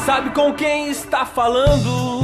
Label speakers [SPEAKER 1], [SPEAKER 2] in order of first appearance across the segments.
[SPEAKER 1] Sabe com quem está falando?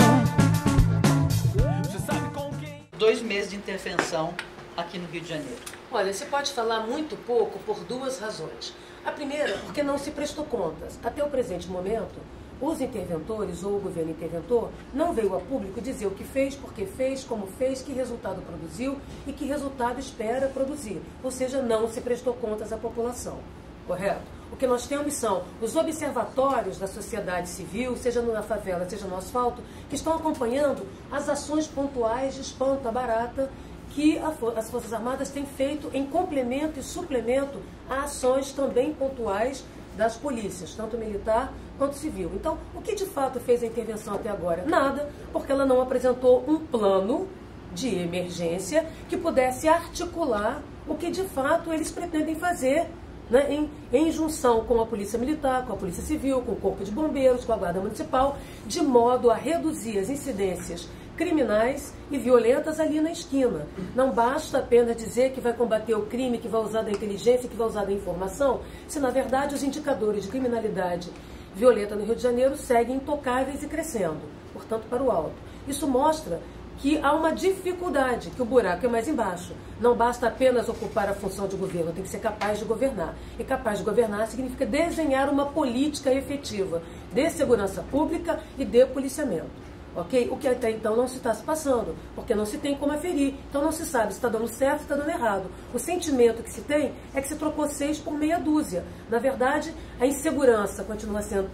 [SPEAKER 1] Você sabe com quem?
[SPEAKER 2] 2 meses de intervenção aqui no Rio de Janeiro.
[SPEAKER 3] Olha, se pode falar muito pouco por 2 razões. A primeira, porque não se prestou contas. Até o presente momento, os interventores ou o governo interventor não veio a público dizer o que fez, por que fez, como fez, que resultado produziu e que resultado espera produzir. Ou seja, não se prestou contas à população. Correto? O que nós temos são os observatórios da sociedade civil, seja na favela, seja no asfalto, que estão acompanhando as ações pontuais de espanta barata que as Forças Armadas têm feito em complemento e suplemento a ações também pontuais das polícias, tanto militar quanto civil. Então, o que de fato fez a intervenção até agora? Nada, porque ela não apresentou um plano de emergência que pudesse articular o que de fato eles pretendem fazer, né, em junção com a Polícia Militar, com a Polícia Civil, com o Corpo de Bombeiros, com a Guarda Municipal, de modo a reduzir as incidências criminais e violentas ali na esquina. Não basta apenas dizer que vai combater o crime, que vai usar da inteligência, que vai usar da informação, se na verdade os indicadores de criminalidade violenta no Rio de Janeiro seguem intocáveis e crescendo, portanto para o alto. Isso mostra que há uma dificuldade, que o buraco é mais embaixo. Não basta apenas ocupar a função de governo, tem que ser capaz de governar. E capaz de governar significa desenhar uma política efetiva de segurança pública e de policiamento. Ok? O que até então não se está se passando, porque não se tem como aferir. Então não se sabe se está dando certo ou se está dando errado. O sentimento que se tem é que se trocou 6 por meia dúzia. Na verdade, a insegurança continua sendo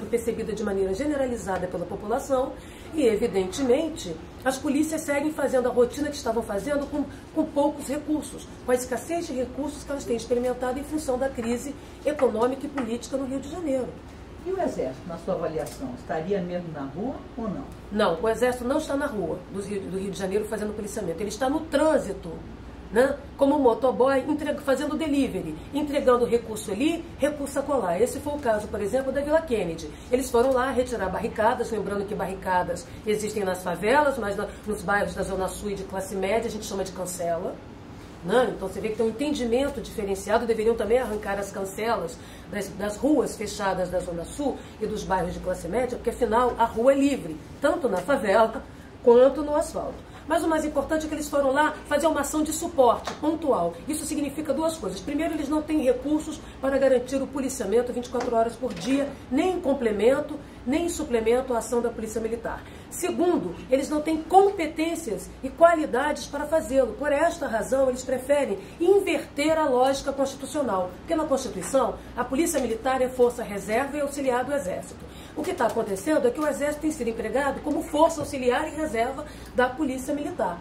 [SPEAKER 3] percebida de maneira generalizada pela população e, evidentemente, as polícias seguem fazendo a rotina que estavam fazendo com poucos recursos, com a escassez de recursos que elas têm experimentado em função da crise econômica e política no Rio de Janeiro.
[SPEAKER 2] E o Exército, na sua avaliação, estaria mesmo na rua ou não?
[SPEAKER 3] Não, o Exército não está na rua do Rio de Janeiro fazendo policiamento. Ele está no trânsito, né? Como motoboy, fazendo delivery, entregando recurso ali, recurso acolá. Esse foi o caso, por exemplo, da Vila Kennedy. Eles foram lá retirar barricadas, lembrando que barricadas existem nas favelas, mas nos bairros da Zona Sul e de classe média a gente chama de cancela. Não, então você vê que tem um entendimento diferenciado, deveriam também arrancar as cancelas das ruas fechadas da Zona Sul e dos bairros de classe média, porque afinal a rua é livre, tanto na favela quanto no asfalto. Mas o mais importante é que eles foram lá fazer uma ação de suporte pontual. Isso significa 2 coisas. Primeiro, eles não têm recursos para garantir o policiamento 24 horas por dia, nem em complemento, nem em suplemento à ação da Polícia Militar. Segundo, eles não têm competências e qualidades para fazê-lo. Por esta razão, eles preferem inverter a lógica constitucional. Porque na Constituição, a Polícia Militar é força reserva e auxiliar do Exército. O que está acontecendo é que o Exército tem sido empregado como força auxiliar e reserva da Polícia Militar.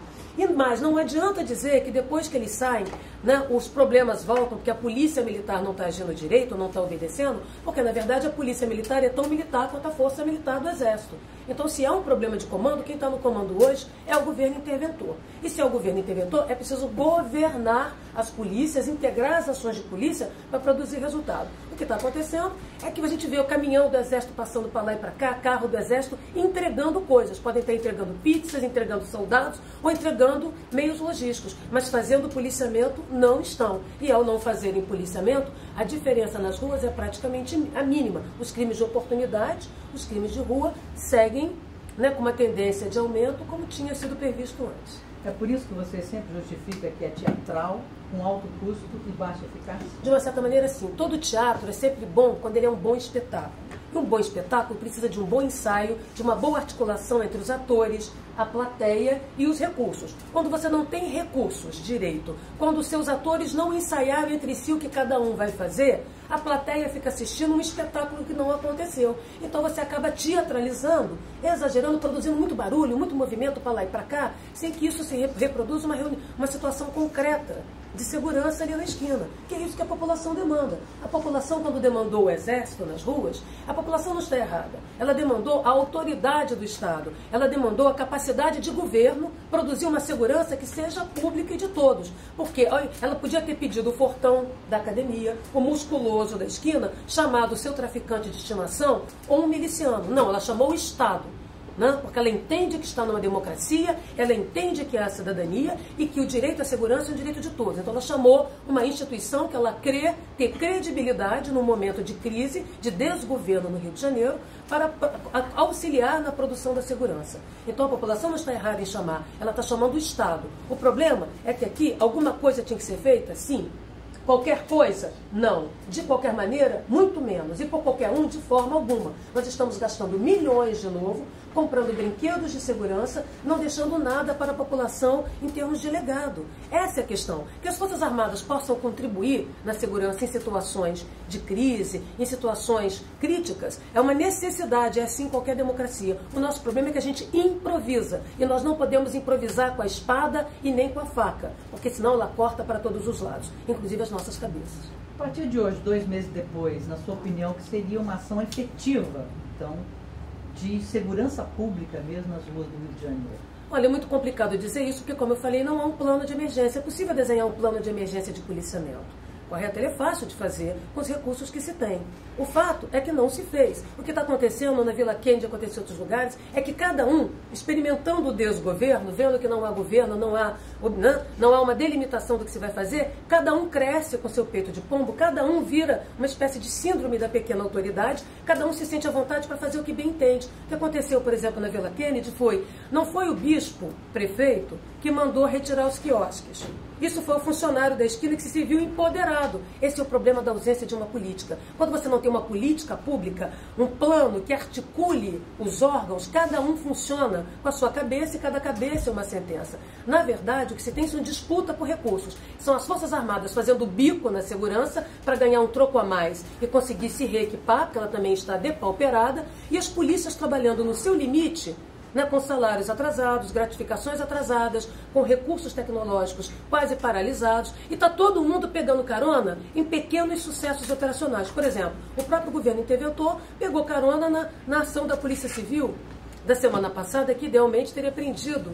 [SPEAKER 3] Mas não adianta dizer que depois que eles saem, né, os problemas voltam porque a Polícia Militar não está agindo direito, não está obedecendo, porque na verdade a Polícia Militar é tão militar quanto a Força Militar do Exército. Então, se há um problema de comando, quem está no comando hoje é o governo interventor. E se é o governo interventor, é preciso governar as polícias, integrar as ações de polícia para produzir resultado. O que está acontecendo é que a gente vê o caminhão do Exército passando para lá e para cá, carro do Exército entregando coisas. Podem estar entregando pizzas, entregando soldados ou entregando meios logísticos, mas fazendo policiamento não estão. E ao não fazerem policiamento, a diferença nas ruas é praticamente a mínima. Os crimes de oportunidade, os crimes de rua seguem, né, com uma tendência de aumento como tinha sido previsto antes.
[SPEAKER 2] É por isso que você sempre justifica que é teatral, com alto custo e baixa eficácia?
[SPEAKER 3] De uma certa maneira, sim. Todo teatro é sempre bom quando ele é um bom espetáculo. E um bom espetáculo precisa de um bom ensaio, de uma boa articulação entre os atores, a plateia e os recursos. Quando você não tem recursos direito, quando os seus atores não ensaiaram entre si o que cada um vai fazer, a plateia fica assistindo um espetáculo que não aconteceu. Então você acaba teatralizando, exagerando, produzindo muito barulho, muito movimento para lá e para cá, sem que isso se reproduza uma situação concreta de segurança ali na esquina, que é isso que a população demanda. A população, quando demandou o Exército nas ruas, a população não está errada. Ela demandou a autoridade do Estado, ela demandou a capacidade de governo produzir uma segurança que seja pública e de todos. Porque ela podia ter pedido o fortão da academia, o musculoso da esquina, chamado seu traficante de estimação ou um miliciano. Não, ela chamou o Estado. né? Porque ela entende que está numa democracia, ela entende que há cidadania e que o direito à segurança é um direito de todos. Então ela chamou uma instituição que ela crê ter credibilidade num momento de crise, de desgoverno no Rio de Janeiro, para auxiliar na produção da segurança. Então a população não está errada em chamar, ela está chamando o Estado. O problema é que aqui alguma coisa tinha que ser feita? Sim. Qualquer coisa? Não. De qualquer maneira? Muito menos. E por qualquer um, de forma alguma. Nós estamos gastando milhões de novo, comprando brinquedos de segurança, não deixando nada para a população em termos de legado. Essa é a questão. Que as Forças Armadas possam contribuir na segurança em situações de crise, em situações críticas, é uma necessidade, é assim qualquer democracia. O nosso problema é que a gente improvisa. E nós não podemos improvisar com a espada e nem com a faca, porque senão ela corta para todos os lados, inclusive as nossas cabeças.
[SPEAKER 2] A partir de hoje, 2 meses depois, na sua opinião, que seria uma ação efetiva, então, de segurança pública mesmo nas ruas do Rio de Janeiro?
[SPEAKER 3] Olha, é muito complicado dizer isso, porque, como eu falei, não há um plano de emergência. É possível desenhar um plano de emergência de policiamento. Correto? Ele é fácil de fazer com os recursos que se tem. O fato é que não se fez. O que está acontecendo na Vila Kennedy, aconteceu em outros lugares, é que cada um, experimentando o desgoverno, vendo que não há governo, não há uma delimitação do que se vai fazer, cada um cresce com seu peito de pombo, cada um vira uma espécie de síndrome da pequena autoridade, cada um se sente à vontade para fazer o que bem entende. O que aconteceu, por exemplo, na Vila Kennedy não foi o bispo, prefeito, que mandou retirar os quiosques. Isso foi o funcionário da esquina que se viu empoderado. Esse é o problema da ausência de uma política. Quando você não tem uma política pública, um plano que articule os órgãos, cada um funciona com a sua cabeça e cada cabeça é uma sentença. Na verdade, o que se tem são disputa por recursos. São as Forças Armadas fazendo bico na segurança para ganhar um troco a mais e conseguir se reequipar, porque ela também está depauperada, e as polícias trabalhando no seu limite, com salários atrasados, gratificações atrasadas, com recursos tecnológicos quase paralisados, e está todo mundo pegando carona em pequenos sucessos operacionais. Por exemplo, o próprio governo interventor pegou carona na ação da Polícia Civil da semana passada, que idealmente teria prendido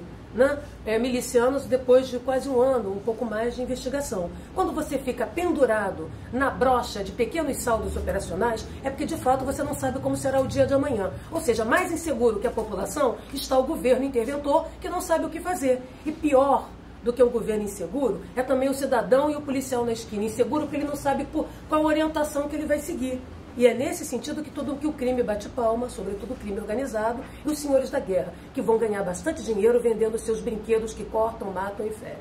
[SPEAKER 3] milicianos depois de quase um ano, um pouco mais de investigação. Quando você fica pendurado na brocha de pequenos saldos operacionais, é porque de fato você não sabe como será o dia de amanhã. Ou seja, mais inseguro que a população está o governo interventor, que não sabe o que fazer. E pior do que o governo inseguro é também o cidadão e o policial na esquina. Inseguro porque ele não sabe qual a orientação que ele vai seguir. E é nesse sentido que o crime bate palma, sobretudo o crime organizado, e os senhores da guerra, que vão ganhar bastante dinheiro vendendo seus brinquedos que cortam, matam e ferem.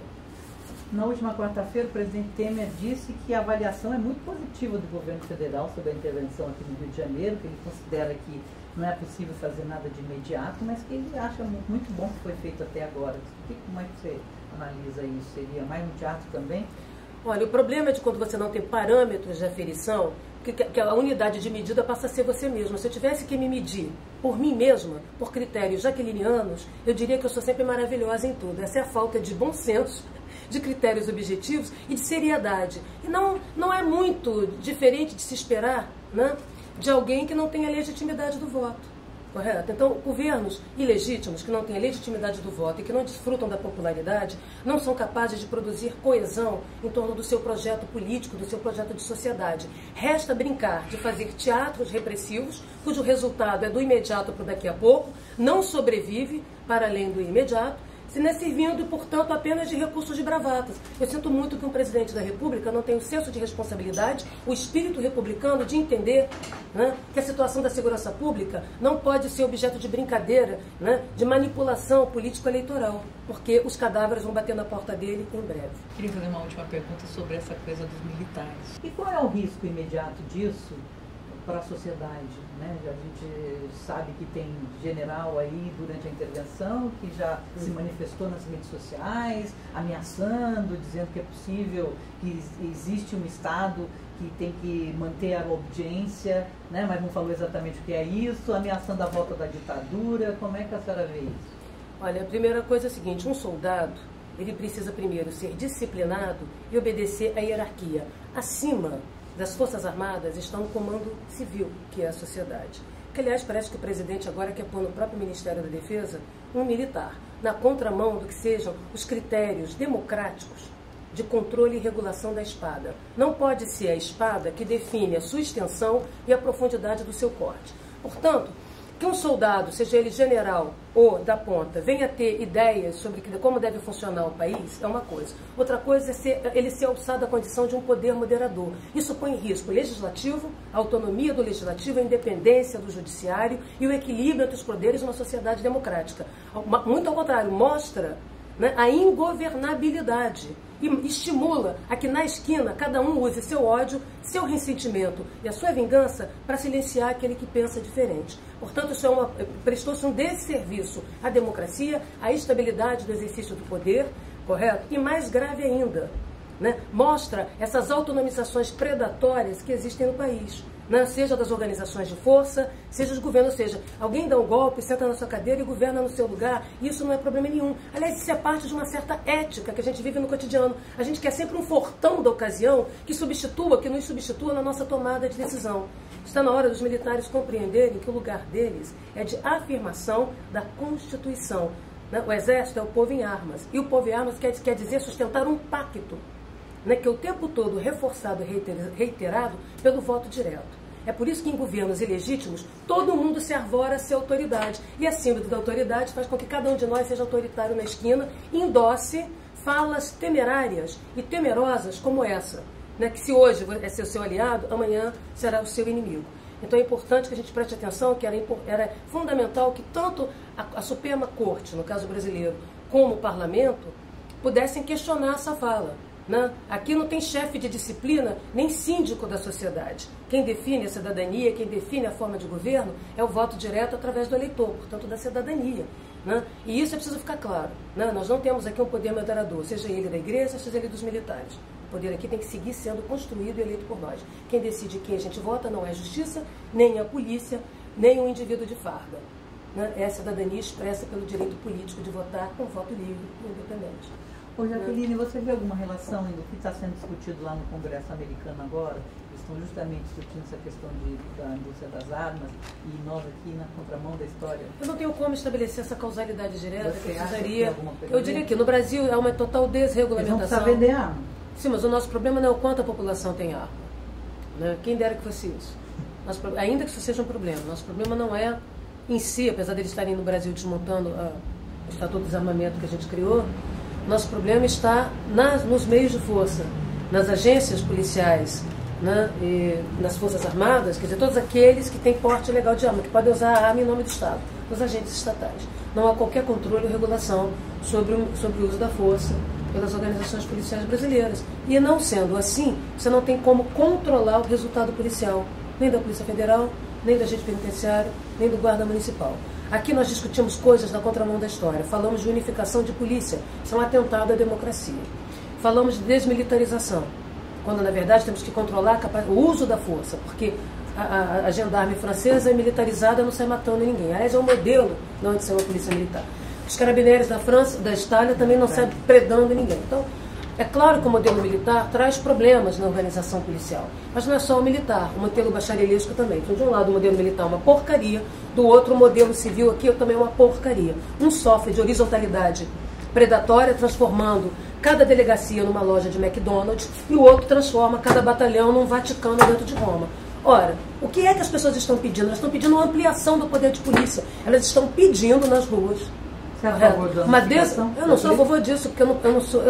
[SPEAKER 2] Na última quarta-feira, o presidente Temer disse que a avaliação é muito positiva do governo federal sobre a intervenção aqui no Rio de Janeiro, que ele considera que não é possível fazer nada de imediato, mas que ele acha muito bom que foi feito até agora. Como é que você analisa isso? Seria mais um teatro também?
[SPEAKER 3] Olha, o problema é de quando você não tem parâmetros de aferição, que a unidade de medida passa a ser você mesmo. Se eu tivesse que me medir por mim mesma, por critérios jaquelinianos, eu diria que eu sou sempre maravilhosa em tudo. Essa é a falta de bom senso, de critérios objetivos e de seriedade. E não é muito diferente de se esperar de alguém que não tem a legitimidade do voto. Correto? Então, governos ilegítimos, que não têm a legitimidade do voto e que não desfrutam da popularidade, não são capazes de produzir coesão em torno do seu projeto político, do seu projeto de sociedade. Resta brincar de fazer teatros repressivos, cujo resultado é do imediato para o daqui a pouco, não sobrevive para além do imediato, se não é servindo, portanto, apenas de recursos de bravatas. Eu sinto muito que um presidente da República não tem o senso de responsabilidade, o espírito republicano de entender que a situação da segurança pública não pode ser objeto de brincadeira, de manipulação político-eleitoral, porque os cadáveres vão bater na porta dele em breve.
[SPEAKER 4] Queria fazer uma última pergunta sobre essa coisa dos militares.
[SPEAKER 2] E qual é o risco imediato disso para a sociedade? A gente sabe que tem general aí durante a intervenção que já se manifestou nas redes sociais, ameaçando, dizendo que é possível, que existe um Estado que tem que manter a obediência, mas não falou exatamente o que é isso, ameaçando a volta da ditadura. Como é que a senhora vê isso?
[SPEAKER 3] Olha, a primeira coisa é a seguinte, um soldado, ele precisa primeiro ser disciplinado e obedecer à hierarquia. Acima das Forças Armadas está um comando civil, que é a sociedade. Que, aliás, parece que o presidente agora quer pôr no próprio Ministério da Defesa um militar, na contramão do que sejam os critérios democráticos de controle e regulação da espada. Não pode ser a espada que define a sua extensão e a profundidade do seu corte. Portanto, Que um soldado, seja ele general ou da ponta, venha ter ideias sobre como deve funcionar o país, é uma coisa. Outra coisa é ele ser alçado à condição de um poder moderador. Isso põe em risco o legislativo, a autonomia do legislativo, a independência do judiciário e o equilíbrio entre os poderes numa sociedade democrática. Muito ao contrário, mostra, né, a ingovernabilidade e estimula a que na esquina cada um use seu ódio, seu ressentimento e a sua vingança para silenciar aquele que pensa diferente. Portanto, isso prestou-se um desserviço à democracia, à estabilidade do exercício do poder, correto? E mais grave ainda, né, mostra essas autonomizações predatórias que existem no país. Né? Seja das organizações de força, seja dos governos, ou seja, alguém dá um golpe, senta na sua cadeira e governa no seu lugar, e isso não é problema nenhum. Aliás, isso é parte de uma certa ética que a gente vive no cotidiano. A gente quer sempre um fortão da ocasião que nos substitua na nossa tomada de decisão. Está na hora dos militares compreenderem que o lugar deles é de afirmação da Constituição. Né? O Exército é o povo em armas, e o povo em armas quer dizer sustentar um pacto, né, que é o tempo todo reforçado e reiterado pelo voto direto. É por isso que em governos ilegítimos todo mundo se arvora a ser autoridade. E a síndrome da autoridade faz com que cada um de nós seja autoritário na esquina e endosse falas temerárias e temerosas como essa, né, que se hoje é ser o seu aliado, amanhã será o seu inimigo. Então é importante que a gente preste atenção que era fundamental que tanto a Suprema Corte, no caso brasileiro, como o Parlamento, pudessem questionar essa fala. Né? Aqui não tem chefe de disciplina, nem síndico da sociedade. Quem define a cidadania, quem define a forma de governo é o voto direto através do eleitor, portanto da cidadania. Né? E isso é preciso ficar claro. Né? Nós não temos aqui um poder moderador, seja ele da igreja, seja ele dos militares. O poder aqui tem que seguir sendo construído e eleito por nós. Quem decide quem a gente vota não é a justiça, nem a polícia, nem o indivíduo de farda. Né? É a cidadania expressa pelo direito político de votar com voto livre e independente.
[SPEAKER 2] Ô Jaqueline, você vê alguma relação do que está sendo discutido lá no Congresso americano agora? Eles estão justamente discutindo essa questão da indústria das armas e nós aqui na contramão da história.
[SPEAKER 3] Eu não tenho como estabelecer essa causalidade direta.
[SPEAKER 2] Você
[SPEAKER 3] que precisaria.
[SPEAKER 2] Que
[SPEAKER 3] eu diria que no Brasil é uma total desregulamentação.
[SPEAKER 2] Eles vão precisar vender arma.
[SPEAKER 3] Sim, mas o nosso problema não é o quanto a população tem arma. Né? Quem dera que fosse isso. Ainda que isso seja um problema. Nosso problema não é em si, apesar deles estarem no Brasil desmontando o Estatuto de Desarmamento que a gente criou. Nosso problema está nos meios de força, nas agências policiais, né, e nas Forças Armadas, quer dizer, todos aqueles que têm porte legal de arma, que podem usar a arma em nome do Estado, os agentes estatais. Não há qualquer controle ou regulação sobre o uso da força pelas organizações policiais brasileiras. E não sendo assim, você não tem como controlar o resultado policial, nem da Polícia Federal, nem do agente penitenciário, nem do guarda municipal. Aqui nós discutimos coisas na contramão da história. Falamos de unificação de polícia, isso é um atentado à democracia. Falamos de desmilitarização, quando na verdade temos que controlar o uso da força, porque a gendarme francesa é militarizada, não sai matando ninguém. Aliás, é um modelo de onde saiu a polícia militar. Os carabineiros da França, da Itália, também não saem predando ninguém. Então, é claro que o modelo militar traz problemas na organização policial, mas não é só o militar, o modelo bacharelesco também. Então, de um lado o modelo militar é uma porcaria, do outro o modelo civil aqui também é uma porcaria. Um sofre de horizontalidade predatória, transformando cada delegacia numa loja de McDonald's, e o outro transforma cada batalhão num Vaticano dentro de Roma. Ora, o que é que as pessoas estão pedindo? Elas estão pedindo uma ampliação do poder de polícia. Elas estão pedindo nas ruas.
[SPEAKER 2] Você é a favor da unificação?
[SPEAKER 3] Eu não sou a favor disso, porque eu não sou...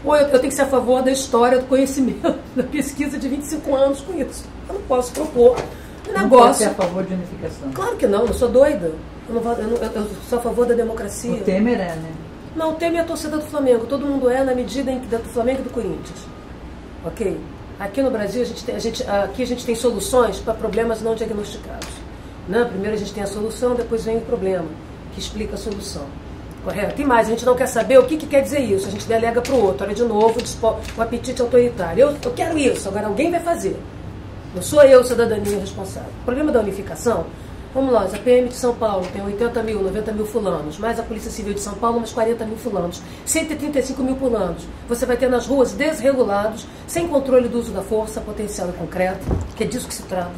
[SPEAKER 3] Ou eu tenho que ser a favor da história, do conhecimento, da pesquisa de 25 anos com isso. Eu não posso propor um negócio...
[SPEAKER 2] Não pode ser a favor de unificação?
[SPEAKER 3] Claro que não, eu sou doida. Eu sou a favor da democracia.
[SPEAKER 2] O Temer é, né?
[SPEAKER 3] Não, o Temer é a torcida do Flamengo. Todo mundo é na medida em que do Flamengo e do Corinthians. Ok? Aqui no Brasil, aqui a gente tem soluções para problemas não diagnosticados. Né? Primeiro a gente tem a solução, depois vem o problema, que explica a solução. Correto? E mais, a gente não quer saber o que quer dizer isso. A gente delega para o outro. Olha, de novo, o apetite autoritário. Eu quero isso, agora alguém vai fazer. Não sou eu, cidadania responsável. O problema da unificação, vamos lá, a PM de São Paulo tem 80 mil, 90 mil fulanos, mais a Polícia Civil de São Paulo, umas 40 mil fulanos, 135 mil fulanos. Você vai ter nas ruas desregulados, sem controle do uso da força, potencial e concreto, que é disso que se trata.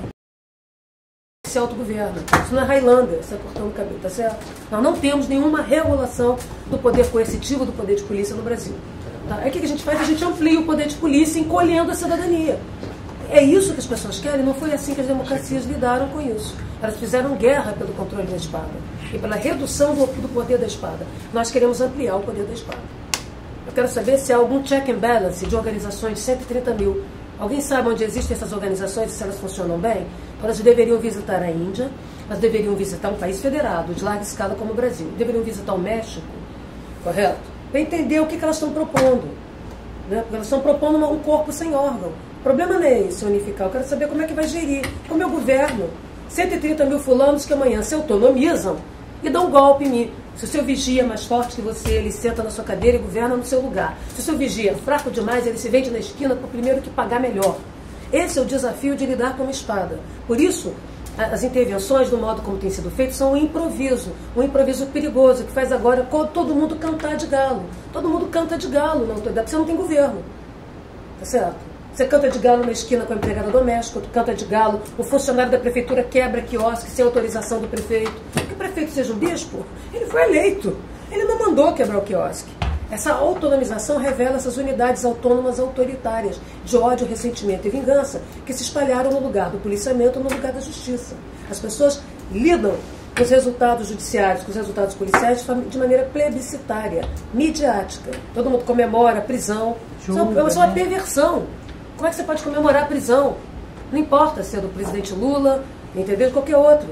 [SPEAKER 3] Esse autogoverno. Isso não é Highlander, você cortando o cabelo, tá certo? Nós não temos nenhuma regulação do poder coercitivo do poder de polícia no Brasil. Tá? Aí o que a gente faz? A gente amplia o poder de polícia encolhendo a cidadania. É isso que as pessoas querem, não foi assim que as democracias lidaram com isso. Elas fizeram guerra pelo controle da espada e pela redução do poder da espada. Nós queremos ampliar o poder da espada. Eu quero saber se há algum check and balance de organizações de 130 mil. Alguém sabe onde existem essas organizações e se elas funcionam bem? Elas deveriam visitar a Índia, elas deveriam visitar um país federado de larga escala como o Brasil, deveriam visitar o México, correto? Para entender o que elas estão propondo. Né? Porque elas estão propondo um corpo sem órgão. O problema não é esse, unificar. Eu quero saber como é que vai gerir. Como é o governo? 130 mil fulanos que amanhã se autonomizam e dão um golpe em mim. Se o seu vigia é mais forte que você, ele senta na sua cadeira e governa no seu lugar. Se o seu vigia é fraco demais, ele se vende na esquina para o primeiro que pagar melhor. Esse é o desafio de lidar com uma espada. Por isso, as intervenções, do modo como tem sido feito, são um improviso perigoso, que faz agora todo mundo cantar de galo. Todo mundo canta de galo na autoridade, porque você não tem governo. Tá certo? Você canta de galo na esquina com a empregada doméstica, tu canta de galo, o funcionário da prefeitura quebra quiosque sem autorização do prefeito. Que o prefeito seja um bispo, ele foi eleito. Ele não mandou quebrar o quiosque. Essa autonomização revela essas unidades autônomas autoritárias de ódio, ressentimento e vingança que se espalharam no lugar do policiamento, no lugar da justiça. As pessoas lidam com os resultados judiciários, com os resultados policiais de maneira plebiscitária, midiática. Todo mundo comemora a prisão. Isso é uma perversão. Como é que você pode comemorar a prisão? Não importa se é do presidente Lula, entendeu? De qualquer outro.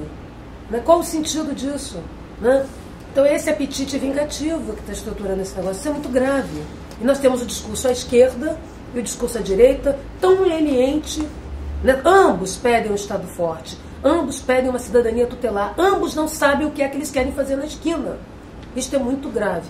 [SPEAKER 3] Né? Qual o sentido disso? Né? Então esse apetite vingativo que está estruturando esse negócio, isso é muito grave. E nós temos o discurso à esquerda e o discurso à direita tão leniente. Né? Ambos pedem um Estado forte, ambos pedem uma cidadania tutelar, ambos não sabem o que é que eles querem fazer na esquina. Isto é muito grave.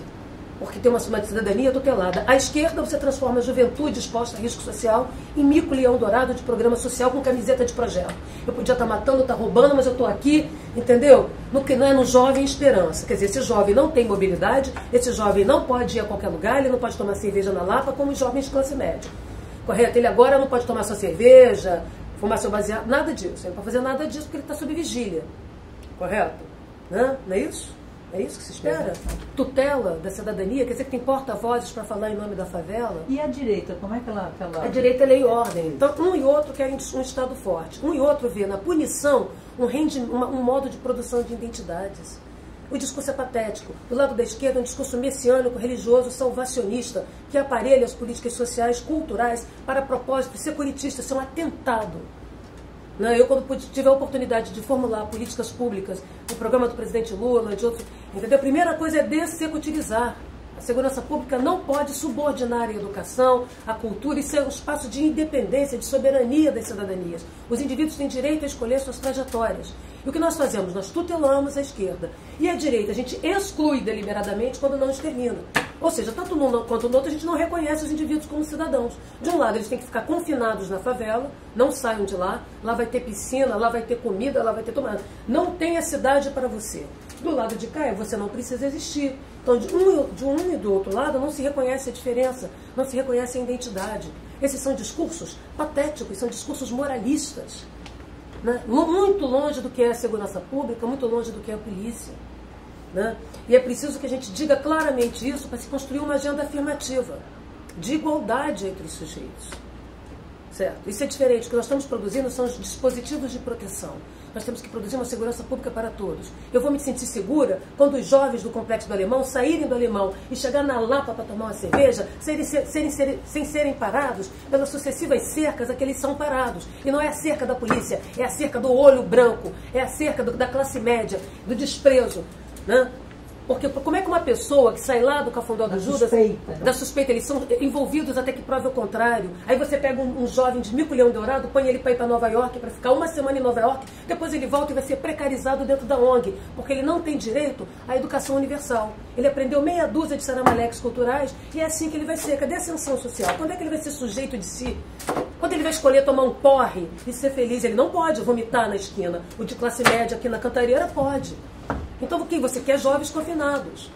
[SPEAKER 3] Porque tem uma cidadania tutelada. À esquerda, você transforma a juventude exposta a risco social em mico-leão dourado de programa social com camiseta de projeto. Eu podia estar matando, estar roubando, mas eu estou aqui, entendeu? No que não é no jovem esperança. Quer dizer, esse jovem não tem mobilidade, esse jovem não pode ir a qualquer lugar, ele não pode tomar cerveja na Lapa como os jovens de classe média. Correto? Ele agora não pode tomar sua cerveja, fumar seu baseado, nada disso. Ele não pode fazer nada disso porque ele está sob vigília. Correto? Não é isso? É isso que se espera? Tutela da cidadania, quer dizer que tem porta-vozes para falar em nome da favela?
[SPEAKER 2] E a direita, como é que ela...
[SPEAKER 3] A direita é lei e ordem. Então, um e outro querem um Estado forte. Um e outro vê na punição um modo de produção de identidades. O discurso é patético. Do lado da esquerda, um discurso messiânico, religioso, salvacionista, que aparelha as políticas sociais, culturais, para propósitos securitistas. Isso é um atentado. Eu, quando tive a oportunidade de formular políticas públicas no programa do presidente Lula, de outros, entendeu? A primeira coisa é dessecutilizar. A segurança pública não pode subordinar a educação, a cultura e ser um espaço de independência, de soberania das cidadanias. Os indivíduos têm direito a escolher suas trajetórias. E o que nós fazemos? Nós tutelamos a esquerda. E a direita a gente exclui deliberadamente quando não extermina. Ou seja, tanto num quanto no outro, a gente não reconhece os indivíduos como cidadãos. De um lado, eles têm que ficar confinados na favela, não saiam de lá vai ter piscina, lá vai ter comida, lá vai ter tomada. Não tem a cidade para você. Do lado de cá, você não precisa existir. Então, de um e do outro lado, não se reconhece a diferença, não se reconhece a identidade. Esses são discursos patéticos, são discursos moralistas. Né? Muito longe do que é a segurança pública, muito longe do que é a polícia. Né? E é preciso que a gente diga claramente isso para se construir uma agenda afirmativa de igualdade entre os sujeitos. Certo? Isso é diferente. O que nós estamos produzindo são os dispositivos de proteção. Nós temos que produzir uma segurança pública para todos. Eu vou me sentir segura quando os jovens do Complexo do Alemão saírem do Alemão e chegar na Lapa para tomar uma cerveja sem serem parados pelas sucessivas cercas a que eles são parados. E não é a cerca da polícia, é a cerca do olho branco, é a cerca da classe média, do desprezo. Né? Porque como é que uma pessoa que sai lá do Cafundó do Judas, da suspeita, eles são envolvidos até que prove o contrário. Aí você pega um jovem de mico-leão dourado, põe ele para ir para Nova York, para ficar uma semana em Nova York, depois ele volta e vai ser precarizado dentro da ONG, porque ele não tem direito à educação universal. Ele aprendeu meia dúzia de saramaleques culturais e é assim que ele vai ser. Cadê a ascensão social? Quando é que ele vai ser sujeito de si? Quando ele vai escolher tomar um porre e ser feliz? Ele não pode vomitar na esquina. O de classe média aqui na Cantareira pode. Então o que você quer? Jovens confinados.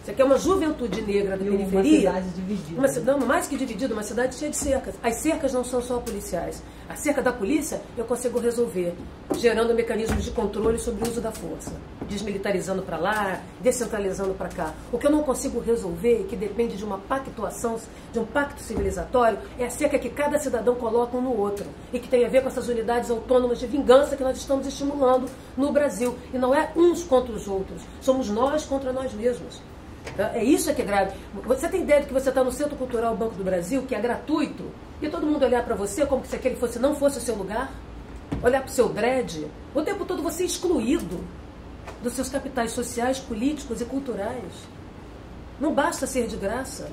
[SPEAKER 3] Você quer uma juventude negra da periferia.
[SPEAKER 2] Uma cidade dividida.
[SPEAKER 3] Não, mais que dividida, uma cidade cheia de cercas. As cercas não são só policiais. A cerca da polícia eu consigo resolver, gerando mecanismos de controle sobre o uso da força. Desmilitarizando para lá, descentralizando para cá. O que eu não consigo resolver, que depende de uma pactuação, de um pacto civilizatório, é a cerca que cada cidadão coloca um no outro. E que tem a ver com essas unidades autônomas de vingança que nós estamos estimulando no Brasil. E não é uns contra os outros. Somos nós contra nós mesmos. É isso que é grave. Você tem ideia de que você está no Centro Cultural Banco do Brasil, que é gratuito, e todo mundo olhar para você como se aquele não fosse o seu lugar? Olhar para o seu dread? O tempo todo você é excluído dos seus capitais sociais, políticos e culturais. Não basta ser de graça.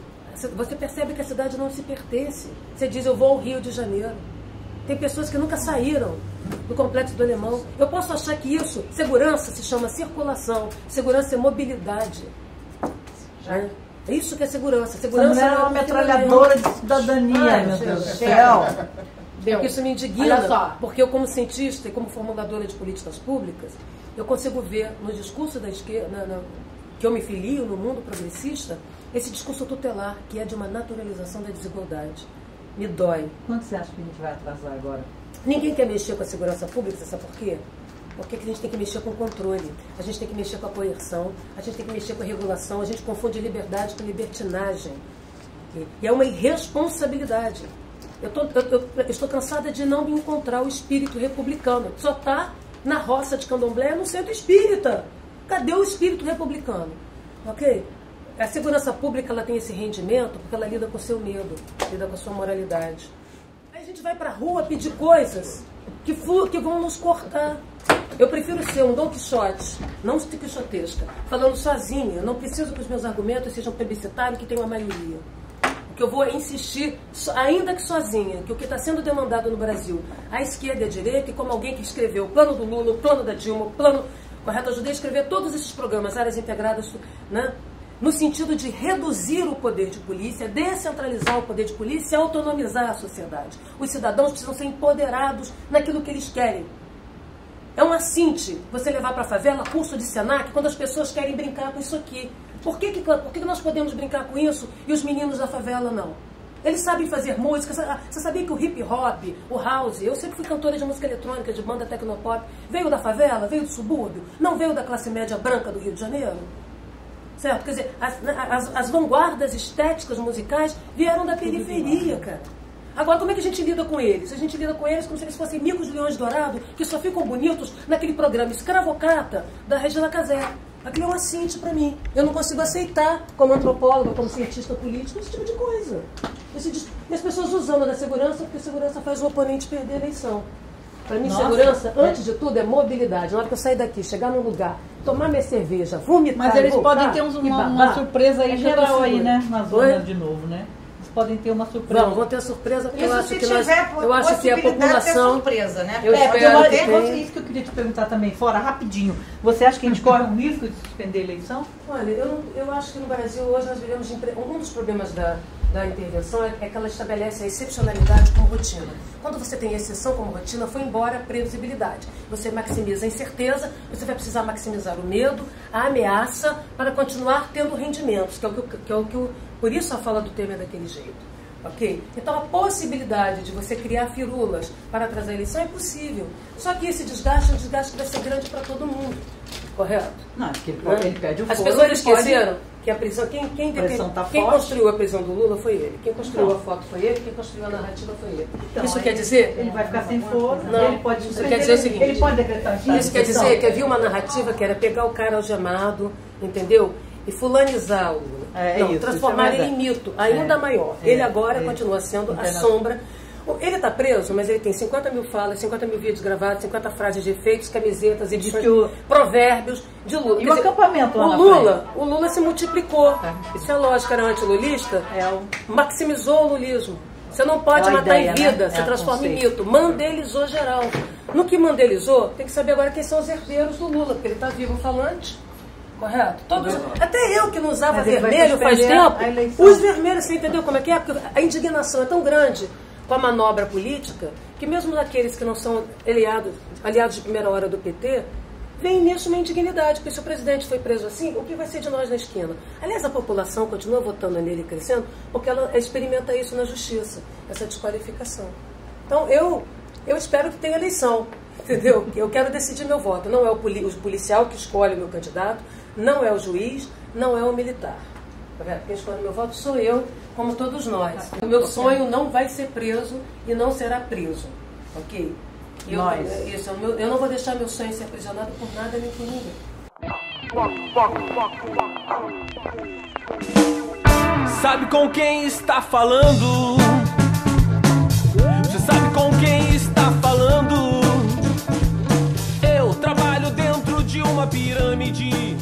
[SPEAKER 3] Você percebe que a cidade não se pertence. Você diz, eu vou ao Rio de Janeiro. Tem pessoas que nunca saíram do Complexo do Alemão. Eu posso achar que isso, segurança, se chama circulação. Segurança é mobilidade. É isso que é segurança. Segurança
[SPEAKER 2] é uma metralhadora de cidadania, meu Deus do céu.
[SPEAKER 3] Porque isso me indigna, porque eu, como cientista e como formuladora de políticas públicas, eu consigo ver no discurso da esquerda, que eu me filio no mundo progressista, esse discurso tutelar, que é de uma naturalização da desigualdade. Me dói.
[SPEAKER 2] Quanto você acha que a gente vai atrasar agora?
[SPEAKER 3] Ninguém quer mexer com a segurança pública, você sabe por quê? Porque a gente tem que mexer com o controle, a gente tem que mexer com a coerção, a gente tem que mexer com a regulação, a gente confunde liberdade com libertinagem. E é uma irresponsabilidade. Eu estou cansada de não me encontrar o espírito republicano. Só está na roça de candomblé, no centro espírita. Cadê o espírito republicano? Ok? A segurança pública ela tem esse rendimento porque ela lida com o seu medo, lida com a sua moralidade. Aí a gente vai para a rua pedir coisas que vão nos cortar. Eu prefiro ser um Dom Quixote, não quixotesca, falando sozinha. Eu não preciso que os meus argumentos sejam plebiscitários, que tenham a maioria. O que eu vou insistir, ainda que sozinha, que o que está sendo demandado no Brasil, a esquerda e a direita, e como alguém que escreveu o plano do Lula, o plano da Dilma, o plano... Correto, eu ajudei a escrever todos esses programas, áreas integradas, né? No sentido de reduzir o poder de polícia, descentralizar o poder de polícia e autonomizar a sociedade. Os cidadãos precisam ser empoderados naquilo que eles querem. É um assinte você levar para a favela curso de Senac quando as pessoas querem brincar com isso aqui. Por que nós podemos brincar com isso e os meninos da favela não? Eles sabem fazer música. Você sabia que o hip hop, o house, eu sempre fui cantora de música eletrônica, de banda tecnopop, veio da favela, veio do subúrbio, não veio da classe média branca do Rio de Janeiro? Certo? Quer dizer, as vanguardas estéticas musicais vieram da periferia, cara. Agora, como é que a gente lida com eles? A gente lida com eles como se eles fossem micos leões dourados que só ficam bonitos naquele programa escravocrata da Regina Casé. Aquilo é um assinte para mim. Eu não consigo aceitar, como antropóloga, como cientista político, esse tipo de coisa. E as pessoas usando da segurança, porque a segurança faz o oponente perder a eleição. Para mim, segurança, antes de tudo, é mobilidade. Na hora que eu sair daqui, chegar num lugar, tomar minha cerveja, vomitar,
[SPEAKER 2] mas eles podem ter uma surpresa aí geral aí, né? Na zona de novo, né? Eles podem ter uma surpresa.
[SPEAKER 3] Vão ter surpresa, porque
[SPEAKER 5] isso
[SPEAKER 3] eu acho
[SPEAKER 5] se
[SPEAKER 3] que
[SPEAKER 5] eu acho que a população... surpresa, né?
[SPEAKER 2] Isso que eu queria te perguntar também, fora, rapidinho. Você acha que a gente corre um risco de suspender a eleição?
[SPEAKER 3] Olha, eu acho que no Brasil hoje nós vivemos... Um dos problemas da intervenção é que ela estabelece a excepcionalidade como rotina. Quando você tem exceção como rotina, foi embora a previsibilidade. Você maximiza a incerteza, você vai precisar maximizar o medo, a ameaça, para continuar tendo rendimentos, que é o que por isso a fala do Temer é daquele jeito. Ok? Então a possibilidade de você criar firulas para atrasar a eleição é possível. Só que esse desgaste é um desgaste que vai ser grande para todo mundo. Correto?
[SPEAKER 2] Não, porque ele pede o foro.
[SPEAKER 3] As pessoas esqueceram que a prisão, quem construiu a prisão do Lula foi ele. Quem construiu a foto foi ele, quem construiu a narrativa foi ele. Então, isso quer dizer...
[SPEAKER 2] Ele vai ficar sem foro,
[SPEAKER 3] não,
[SPEAKER 2] ele pode...
[SPEAKER 3] Isso quer dizer o seguinte...
[SPEAKER 2] Ele pode decretar
[SPEAKER 3] isso quer dizer que havia uma narrativa que era pegar o cara algemado, entendeu? E fulanizar o Lula. Transformar ele em mito, ainda maior. Ele agora continua sendo a sombra. Ele está preso, mas ele tem 50 mil falas, 50 mil vídeos gravados, 50 frases de efeitos, camisetas, edições, provérbios de Lula.
[SPEAKER 2] E o acampamento lá
[SPEAKER 3] o Lula se multiplicou. Isso é lógico, era antilulista, maximizou o lulismo. Você não pode matar em vida, você transforma em mito. Mandelizou geral. No que mandelizou, tem que saber agora quem são os herdeiros do Lula, porque ele está vivo falante. Correto? Até eu que não usava vermelho faz tempo, os vermelhos, você entendeu como é que é? Porque a indignação é tão grande com a manobra política, que mesmo aqueles que não são aliados de primeira hora do PT, vem nisso uma indignidade, porque se o presidente foi preso assim, o que vai ser de nós na esquina? Aliás, a população continua votando nele e crescendo, porque ela experimenta isso na justiça, essa desqualificação. Então, eu espero que tenha eleição, entendeu? Eu quero decidir meu voto. Não é o policial que escolhe o meu candidato, não é o juiz, não é o militar. Quem escolhe meu voto sou eu, como todos nós. O meu sonho não vai ser preso e não será preso, ok? Eu não vou deixar meu sonho ser aprisionado por nada nem por ninguém.
[SPEAKER 1] Sabe com quem está falando? Você sabe com quem está falando? Eu trabalho dentro de uma pirâmide.